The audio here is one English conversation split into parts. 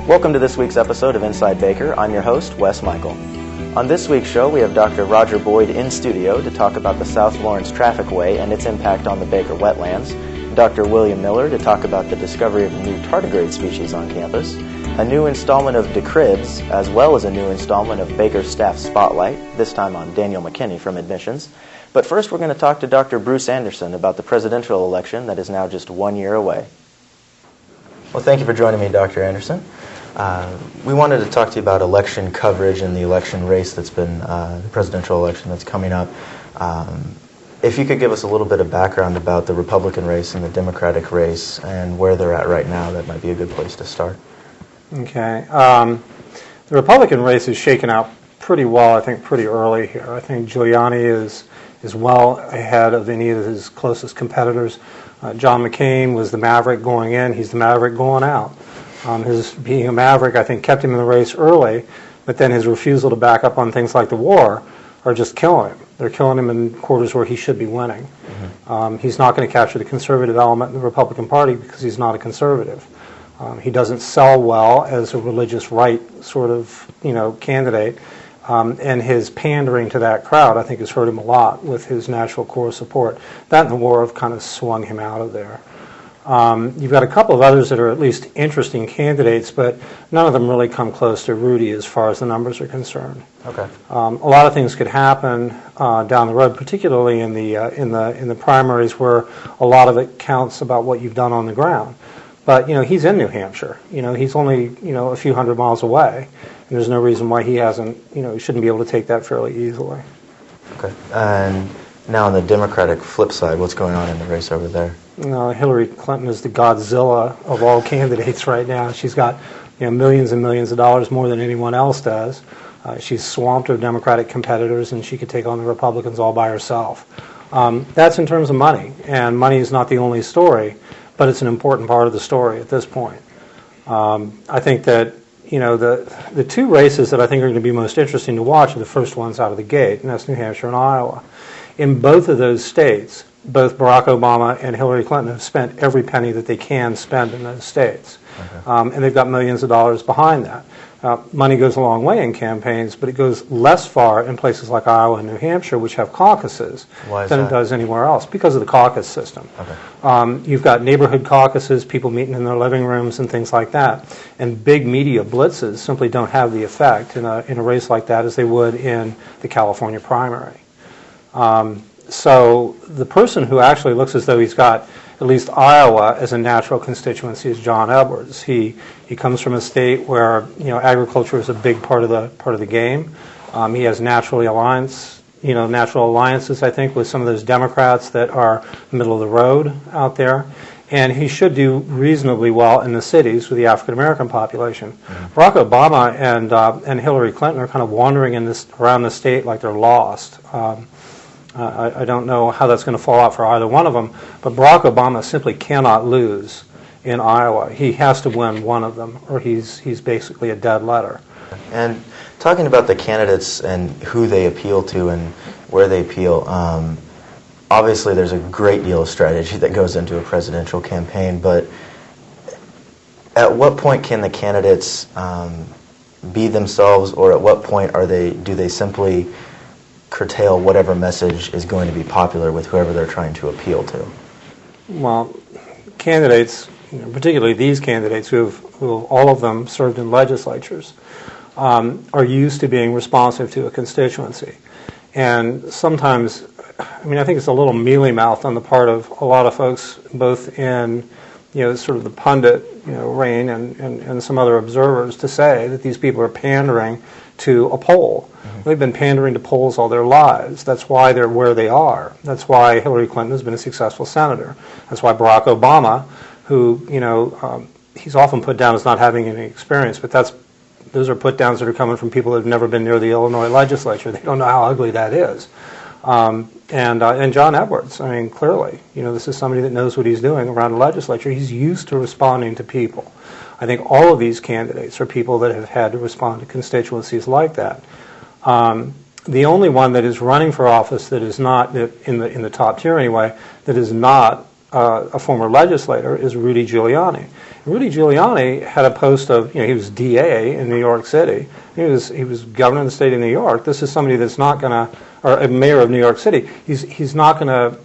Welcome to this week's episode of Inside Baker. I'm your host, Wes Michael. On this week's show, we have Dr. Roger Boyd in studio to talk about the South Lawrence Trafficway and its impact on the Baker wetlands, Dr. William Miller to talk about the discovery of a new tardigrade species on campus, a new installment of Decribs, as well as a new installment of Baker Staff Spotlight, this time on Daniel McKinney from Admissions. But first, we're going to talk to Dr. Bruce Anderson about the presidential election that is now just 1 year away. Well, thank you for joining me, Dr. Anderson. We wanted to talk to you about election coverage and the election race that's been, the presidential election that's coming up. If you could give us a little bit of background about the Republican race and the Democratic race and where they're at right now, that might be a good place to start. Okay. The Republican race is shaken out pretty well, I think, pretty early here. I think Giuliani is well ahead of any of his closest competitors. John McCain was the maverick going in. He's the maverick going out. His being a maverick, I think, kept him in the race early, but then his refusal to back up on things like the war are just killing him. They're killing him in quarters where he should be winning. Mm-hmm. He's not going to capture the conservative element in the Republican Party because he's not a conservative. He doesn't sell well as a religious right sort of, candidate. And his pandering to that crowd, I think, has hurt him a lot with his natural core support. That and the war have kind of swung him out of there. You've got a couple of others that are at least interesting candidates, but none of them really come close to Rudy as far as the numbers are concerned. Okay. A lot of things could happen down the road, particularly in the primaries, where a lot of it counts about what you've done on the ground. But he's in New Hampshire. He's only a few hundred miles away, and there's no reason why he hasn't. He shouldn't be able to take that fairly easily. Okay. And now on the Democratic flip side, what's going on in the race over there? Hillary Clinton is the Godzilla of all candidates right now. She's got millions and millions of dollars more than anyone else does. She's swamped her Democratic competitors, and she could take on the Republicans all by herself. That's in terms of money, and money is not the only story, but it's an important part of the story at this point. I think that the two races that I think are going to be most interesting to watch are the first ones out of the gate, and that's New Hampshire and Iowa. In both of those states, both Barack Obama and Hillary Clinton have spent every penny that they can spend in those states. Okay. And they've got millions of dollars behind that. Money goes a long way in campaigns, but it goes less far in places like Iowa and New Hampshire, which have caucuses, than it does anywhere else, because of the caucus system. Okay. You've got neighborhood caucuses, people meeting in their living rooms and things like that. And big media blitzes simply don't have the effect in a race like that as they would in the California primary. So the person who actually looks as though he's got at least Iowa as a natural constituency is John Edwards. He comes from a state where agriculture is a big part of the game. He has natural alliances, I think, with some of those Democrats that are middle of the road out there. And he should do reasonably well in the cities with the African American population. Mm-hmm. Barack Obama and Hillary Clinton are kind of wandering around the state like they're lost. I don't know how that's going to fall out for either one of them, but Barack Obama simply cannot lose in Iowa. He has to win one of them, or he's basically a dead letter. And talking about the candidates and who they appeal to and where they appeal, obviously there's a great deal of strategy that goes into a presidential campaign, but at what point can the candidates be themselves, or at what point do they simply curtail whatever message is going to be popular with whoever they're trying to appeal to? Well, candidates, particularly these candidates who all of them served in legislatures, are used to being responsive to a constituency. And sometimes, I think it's a little mealy-mouthed on the part of a lot of folks, both in sort of the pundit reign and some other observers, to say that these people are pandering to a poll. Mm-hmm. They've been pandering to polls all their lives. That's why they're where they are. That's why Hillary Clinton has been a successful senator. That's why Barack Obama, who he's often put down as not having any experience, but those are put downs that are coming from people that have never been near the Illinois legislature. They don't know how ugly that is. And John Edwards, clearly, this is somebody that knows what he's doing around the legislature. He's used to responding to people. I think all of these candidates are people that have had to respond to constituencies like that. The only one that is running for office that is not, in the top tier anyway, that is not a former legislator, is Rudy Giuliani. Rudy Giuliani had a post of, he was DA in New York City. He was governor of the state of New York. This is somebody that's not going to, or a mayor of New York City. He's not going to,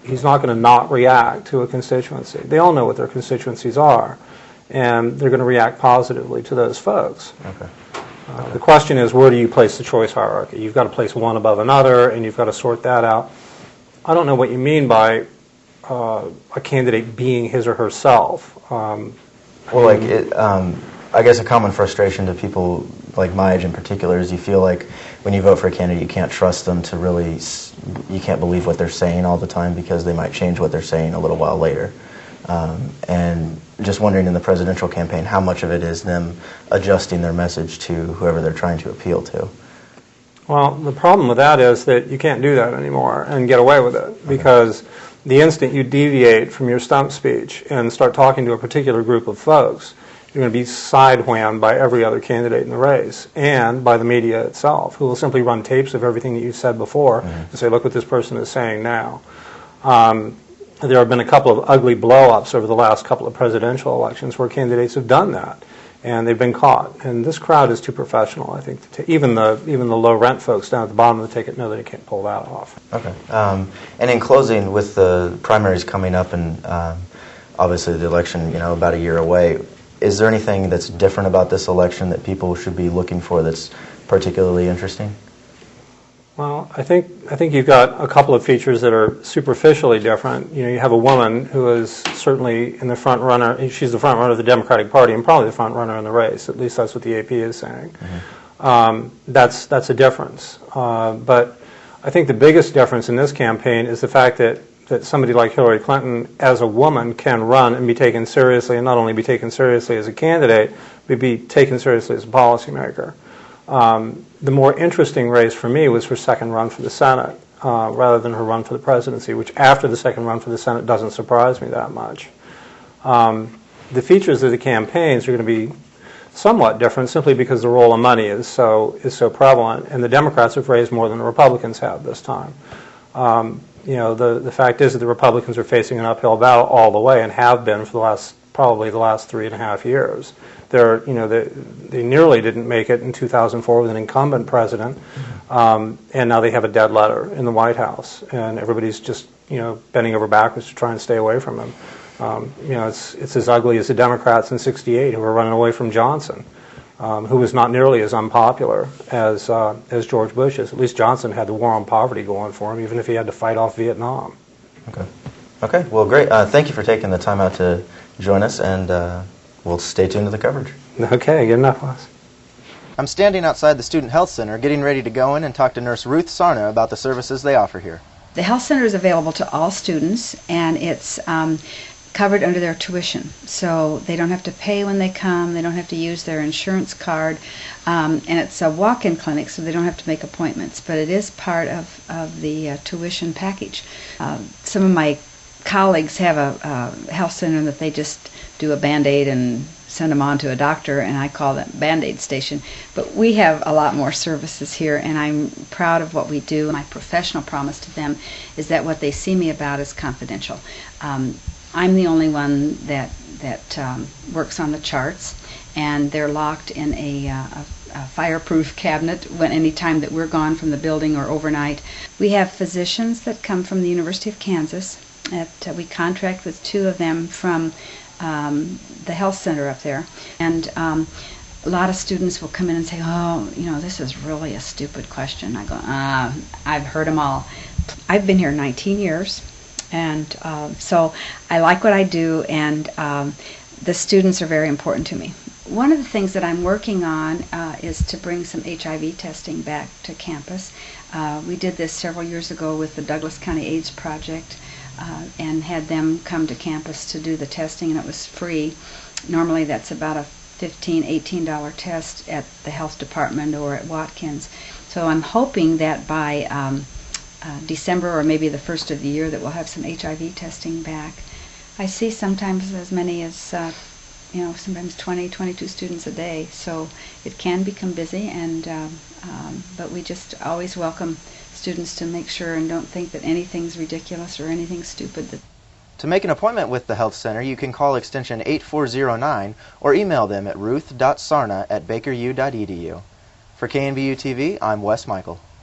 he's not going to not react to a constituency. They all know what their constituencies are, and they're going to react positively to those folks. Okay. The question is, where do you place the choice hierarchy? You've got to place one above another, and you've got to sort that out. I don't know what you mean by a candidate being his or herself. I guess a common frustration to people like my age in particular is you feel like when you vote for a candidate, you can't trust them to really, you can't believe what they're saying all the time because they might change what they're saying a little while later. And just wondering in the presidential campaign, how much of it is them adjusting their message to whoever they're trying to appeal to? Well, the problem with that is that you can't do that anymore and get away with it, because the instant you deviate from your stump speech and start talking to a particular group of folks, you're going to be sidewhammed by every other candidate in the race and by the media itself, who will simply run tapes of everything that you've said before and say, look what this person is saying now. There have been a couple of ugly blow-ups over the last couple of presidential elections where candidates have done that, and they've been caught. And this crowd is too professional, I think. Even the low-rent folks down at the bottom of the ticket know they can't pull that off. Okay. And in closing, with the primaries coming up and obviously the election, about a year away, is there anything that's different about this election that people should be looking for that's particularly interesting? Well, I think you've got a couple of features that are superficially different. You have a woman who is certainly in the front runner. She's the front runner of the Democratic Party and probably the front runner in the race. At least that's what the AP is saying. That's a difference. But I think the biggest difference in this campaign is the fact that somebody like Hillary Clinton, as a woman, can run and be taken seriously, and not only be taken seriously as a candidate, but be taken seriously as a policymaker. The more interesting race for me was her second run for the Senate, rather than her run for the presidency, which after the second run for the Senate doesn't surprise me that much. The features of the campaigns are going to be somewhat different simply because the role of money is so prevalent, and the Democrats have raised more than the Republicans have this time. The fact is that the Republicans are facing an uphill battle all the way and have been for probably the last 3.5 years. They nearly didn't make it in 2004 with an incumbent president, and now they have a dead letter in the White House, and everybody's just bending over backwards to try and stay away from him. It's as ugly as the Democrats in '68 who were running away from Johnson, who was not nearly as unpopular as George Bush is. At least Johnson had the war on poverty going for him, even if he had to fight off Vietnam. Okay. Well, great. Thank you for taking the time out to join us, and we'll stay tuned to the coverage. Okay, good enough, Wes. I'm standing outside the Student Health Center getting ready to go in and talk to Nurse Ruth Sarna about the services they offer here. The health center is available to all students, and it's covered under their tuition. So they don't have to pay when they come, they don't have to use their insurance card, and it's a walk-in clinic, so they don't have to make appointments, but it is part of the tuition package. Some of my colleagues have a health center that they just do a Band-Aid and send them on to a doctor, and I call that Band-Aid station. But we have a lot more services here, and I'm proud of what we do. My professional promise to them is that what they see me about is confidential. I'm the only one that works on the charts, and they're locked in a fireproof cabinet when any time that we're gone from the building or overnight. We have physicians that come from the University of Kansas. We contract with 2 of them from the health center up there, and a lot of students will come in and say, this is really a stupid question. I go, I've heard them all. I've been here 19 years, and so I like what I do, and the students are very important to me. One of the things that I'm working on is to bring some HIV testing back to campus. We did this several years ago with the Douglas County AIDS Project, and had them come to campus to do the testing, and it was free. Normally that's about a $15, $18 test at the health department or at Watkins. So I'm hoping that by December or maybe the first of the year that we'll have some HIV testing back. I see sometimes as many as sometimes 20, 22 students a day, so it can become busy, and but we just always welcome students to make sure and don't think that anything's ridiculous or anything stupid. To make an appointment with the Health Center, you can call extension 8409 or email them at ruth.sarna@bakeru.edu. For KNBU TV, I'm Wes Michael.